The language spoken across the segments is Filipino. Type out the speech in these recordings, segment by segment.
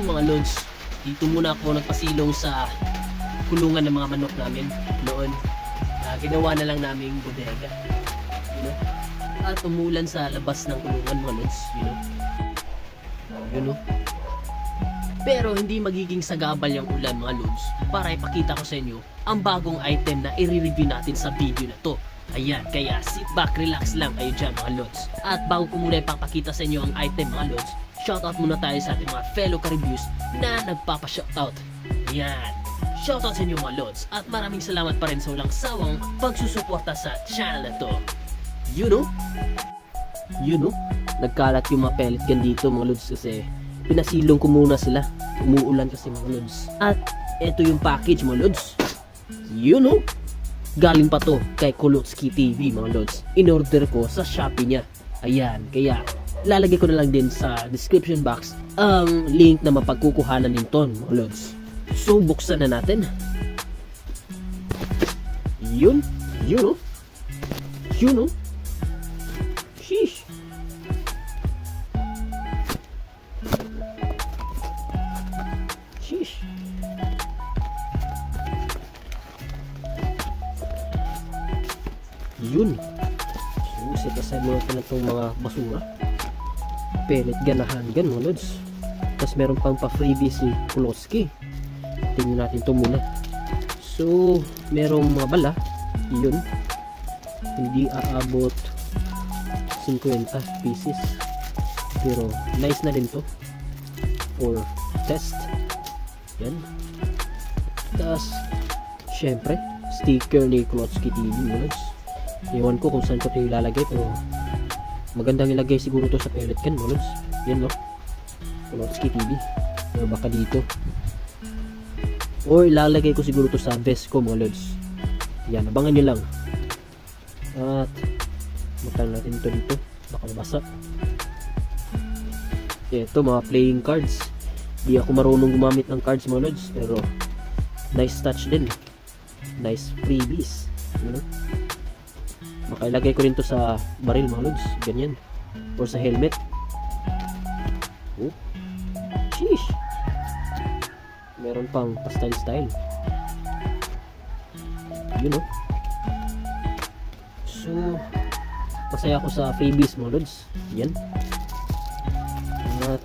Yun mga lods, dito muna ako nagpasilong sa kulungan ng mga manok namin noon. Ginawa na lang naming bodega, you know? At umulan sa labas ng kulungan mga lods, you know? You know? Pero hindi magiging sagabal yung ulan mga lods para ipakita ko sa inyo ang bagong item na i-review natin sa video na to. Ayan, kaya sit back, relax lang kayo dyan mga lods. At bago ko muna ipapakita sa inyo ang item mga lods, shoutout muna tayo sa ating mga fellow ka-reviews na nagpapa-shoutout. Ayan, shoutout sa inyo mga lods. At maraming salamat pa rin sa walang sawang pagsusuporta sa channel na to. You know, nagkalat yung mga pellet gun dito mga lods kasi pinasilong ko muna sila. Umuulan kasi mga lods. At ito yung package mga lods. You know, galing pa to kay Kulotski TV mga lods. In-order ko sa Shopee niya. Ayan, kaya lalagay ko na lang din sa description box ang link na mapagkukuhanan nito mga lods. So buksan na natin. You know. Sheesh. Yun. So, set aside muna natin itong mga basura. Pellet gun na handgun mga lods. Tapos meron pang pa-freebie si Kulotski. Tingnan natin ito muna. So, merong mga bala. Yun. Hindi aabot 50 pieces. Pero, nice na din to. For test. Yan. Tapos, syempre, sticker ni Kulotski TV mga lods. Iwan ko kung saan ko ito ilalagay pero magandang ilagay siguro to sa pellet gun mga lods. Yan no, Kulotski TV. O baka dito, or ilalagay ko siguro to sa vest ko mga lods. Yan, abangan nyo lang. At matang natin ito dito, baka mabasa. Ito mga playing cards. Di ako marunong gumamit ng cards mga lods, pero nice touch din, nice freebies, you know? Makailagay ko rin to sa baril mga lods, ganyan, or sa helmet. Oh, sheesh. Meron pang pastel style, you know. So masaya ako sa freebies mga lods. Yan. At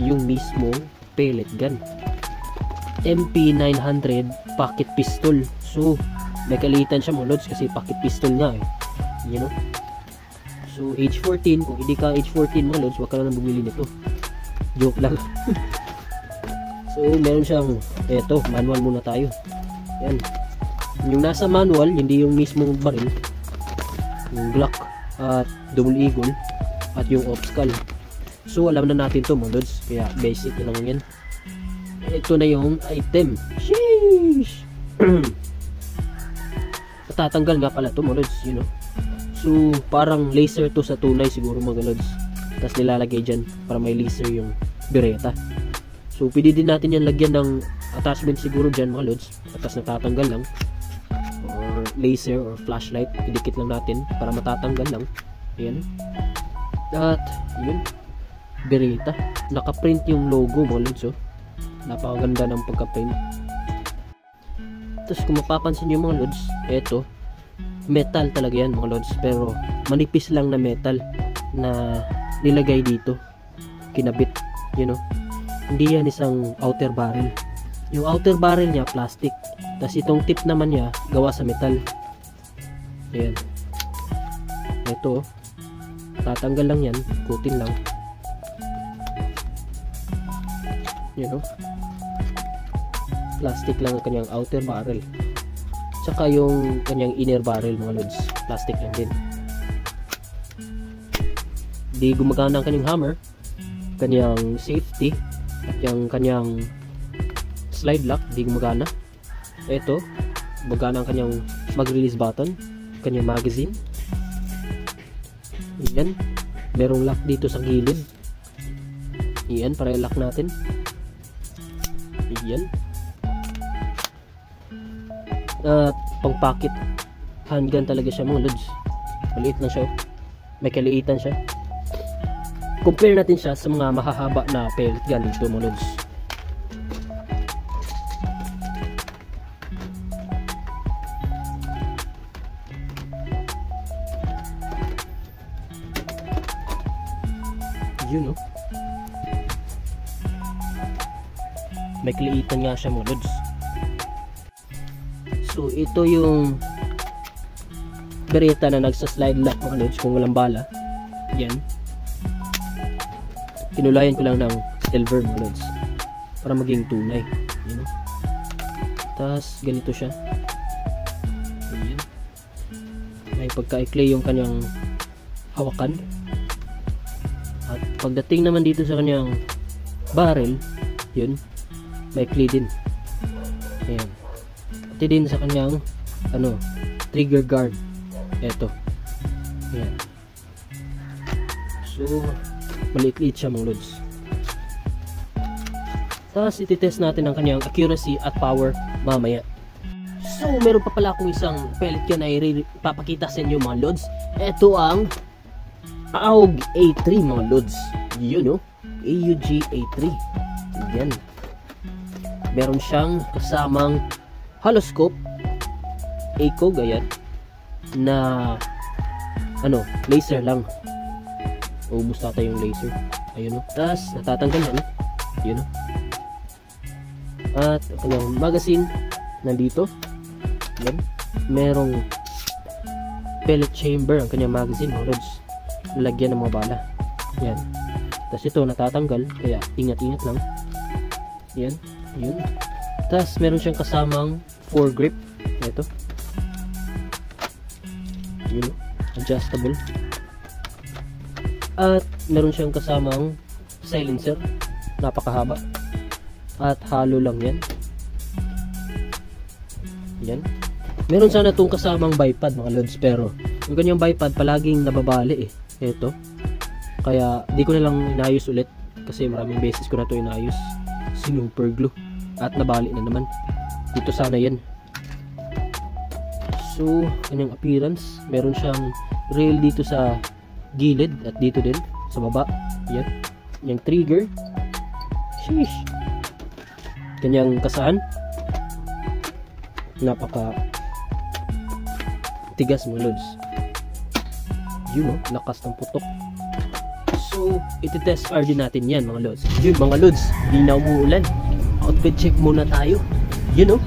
yung mismo pellet gun, MP900 pocket pistol. So may kalitan siya mga lods kasi pocket pistol nga eh, you know. So age 14, kung hindi ka age 14 mga lods, wag ka lang bumili nito. Joke lang. So meron siyang, eto, manual muna tayo. Yan. Yung nasa manual, hindi yung mismong baril, yung Glock at Double Eagle at yung Opscal. So alam na natin to mga lods, kaya basic lang yan. Ito na yung item. Sheesh. Tatanggal nga pala to mga lods, you know. So parang laser to sa tunay siguro mga lods. Tapos nilalagay dyan para may laser yung bereta. So pwede din natin yan lagyan ng attachment siguro dyan mga lods. Tapos natatanggal lang, or laser or flashlight, idikit lang natin para matatanggal lang. Ayan. At yun, bereta. Nakaprint yung logo mga lods, oh. Napakaganda ng pagka-print. Tapos kung mapapansin nyo mga lods, eto, metal talaga yan mga lods, pero manipis lang na metal na nilagay dito, kinabit, you know. Hindi yan isang outer barrel. Yung outer barrel niya plastic, tapos itong tip naman niya gawa sa metal. Ayan. Ito, tatanggal lang yan, kutin lang, you know. Plastic lang ang kanyang outer barrel, tsaka yung kanyang inner barrel mga lods, plastic lang din. Di gumagana ang kanyang hammer, kanyang safety, at yung kanyang slide lock, di gumagana. Ito, gumagana ang kanyang mag-release button, kanyang magazine. Yan, merong lock dito sa gilid. Yan, para i-lock natin. Yan. At pang pocket handgun talaga siya mga lods. Maliit lang siya, may kaliitan siya. compare natin siya sa mga mahahaba na pellet gun dito mga lods. Yun no, may kliitan nga siya mga lods. So ito yung Beretta na nagsa-slide lock mga lods kung walang bala. Yan, kinulayan ko lang ng silver mga lods para maging tunay. Yun know? Tapos ganito siya. Ayan. May pagka-clay yung kanyang hawakan. At pagdating naman dito sa kanyang barrel, yun, may clay din. Ayan. Pati din sa kanyang trigger guard. Eto. Ayan. So maliit-liit siya mga lods. Tapos ititest natin ang kanyang accuracy at power mamaya. So meron pa pala akong isang pellet gun na ipapakita sa inyo mga lods. Ito ang AUG A3 mga lods. Yun no, AUG A3. Yan. Meron siyang kasamang hollow scope ACOG, ayan, na laser lang. Ubus nata yung laser. Ayun no. Tapos natatanggal yan. Yun no. At ang magazine nandito. Yan. Merong pellet chamber ang kanyang magazine mga lods. Lalagyan ng mga bala. Yan. Tapos ito natatanggal, kaya ingat-ingat lang. Yan. Yun. Tapos meron siyang kasamang foregrip. Ito. Yun. Adjustable. At meron siyang kasamang silencer. Napakahaba. At hollow lang yan. Yan. Meron sana itong kasamang bipod mga lods, pero yung kanyang bipod palaging nababali eh. Ito. Kaya di ko na lang inayos ulit kasi maraming beses ko na ito inayos. Super glue. At nabali na naman. Dito sana yan. So, kanyang appearance. Meron siyang rail dito sa gilid at dito din sa baba. Yan. Yung trigger. Sheesh. Kanyang kasaan. Napaka tigas mga lods. Yun o, lakas ng putok. So, iti-test RG natin yan mga lods. Yun mga lods, hindi na umuulan. Outfit check muna tayo. Yun o,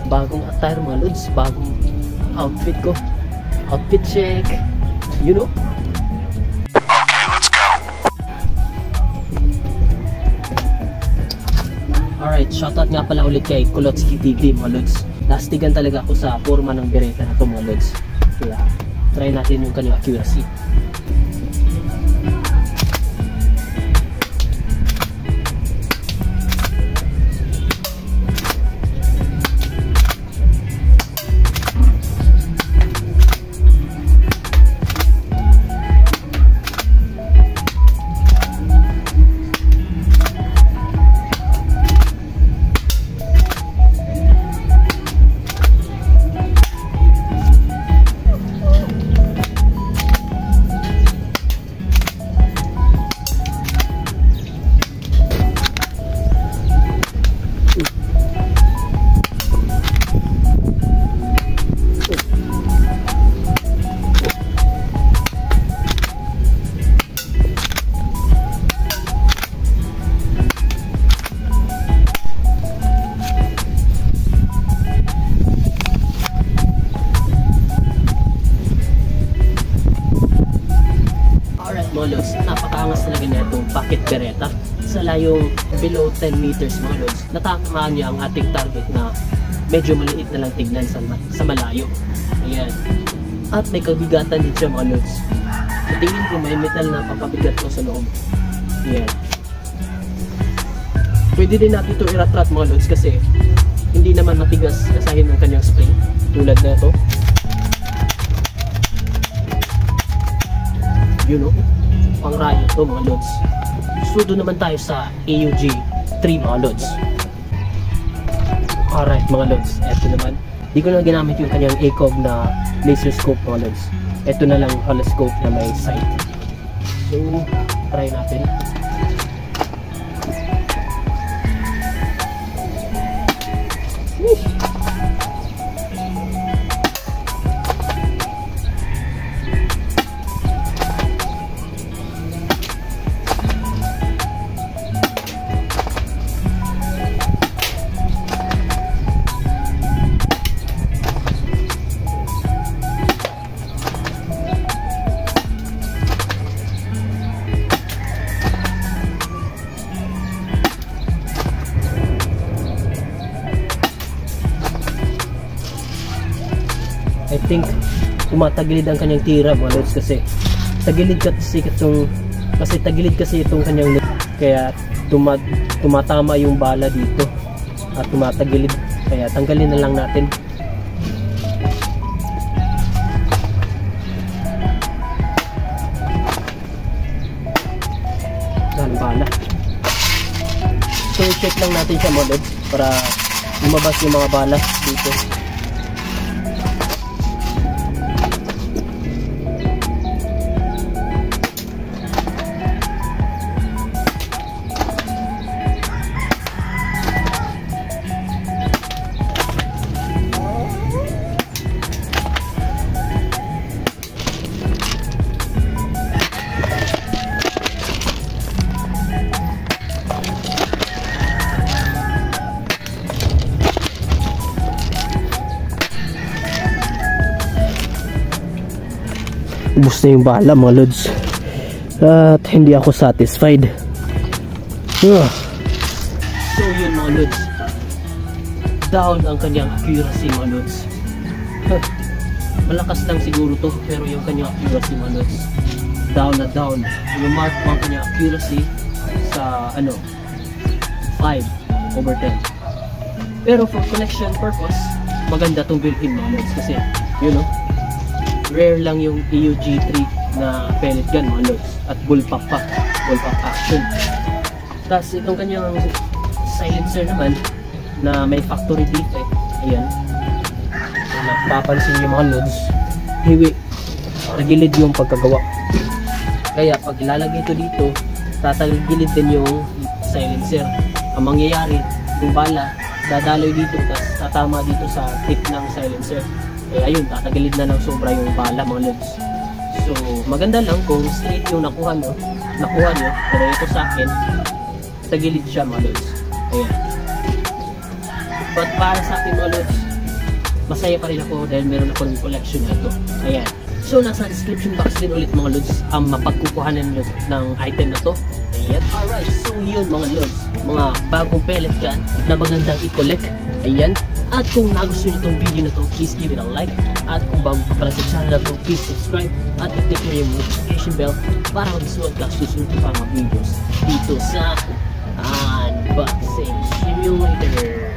bagong attire mga lods. Bagong outfit ko. Outfit check. Yun o. Okay, let's go. Alright, shoutout nga pala ulit kay Kulotsky TV mga lods. Lastigan talaga ako sa forma ng Beretta na ito mga lods. Kaya, try natin yung kanyang accuracy. Lods, napakaangas talaga na itong pocket Beretta sa layong below 10 meters mga lods. Natakamaan niya ang ating target na medyo maliit na lang tignan sa malayo. Ayan. At may kabigatan din siya mga lods. Sa tingin ko may metal na papabigat ko sa loob. Ayan. Pwede din natin ito iratrat mga lods kasi hindi naman matigas kasahin ng kanyang spring tulad na ito. You know, pang rayo ito mga lods. So doon naman tayo sa AUG 3 mga lods. Alright mga lods, eto naman. Di ko na ginamit yung kanyang ACOG na laser scope mga lods. Eto na lang hollow scope na may sight. So try natin. I think tumatagilid ang kanyang tira mga lods, kasi tagilid kasi itong kanyang kaya tumatama yung bala dito at tumatagilid, kaya tanggalin na lang natin. Yan bala. So check lang natin siya mga lods para lumabas yung mga bala dito. Ubus na yung bala mga lods at hindi ako satisfied. So yun mga lods, down ang kanyang accuracy mga lods. Malakas lang siguro to, pero yung kanyang accuracy mga lods, down na down. Yung mark mo ang kanyang accuracy sa 5/10. Pero for collection purpose, maganda tong built-in mga lods, kasi you know, rare lang yung EUG3 na pellet gun mga lods, at bullpup action. Tapos itong kanyang silencer naman na may factory defect, ayan, napapansin yung mga lods, nagilid yung pagkagawa, kaya pag ilalagay ito dito, tatagilid din yung silencer. Ang mangyayari, yung bala dadaloy dito, tapos tatama dito sa tip ng silencer. Ayun, tatagilid na ng sobra yung bala mga lods. So maganda lang kung straight yung nakuha nyo, pero ito sa akin tagilid siya mga lods. Ayan. But para sa akin mga lods, masaya pa rin ako dahil meron ako ng collection na ito. Ayan. So nasa description box din ulit mga lods ang mapagkukuhanan nyo ng item na to. Ayan. Alright, so yun mga lods, mga bagong pellet gun na magandang i-collect. Ayan. At kung nagustuhan nyo itong video na to, please give it a like. At kung bago ka pala sa channel na to, please subscribe. At i-click mo yung notification bell para mag-suot ka susunod pa mga videos dito sa Unboxing Simulator.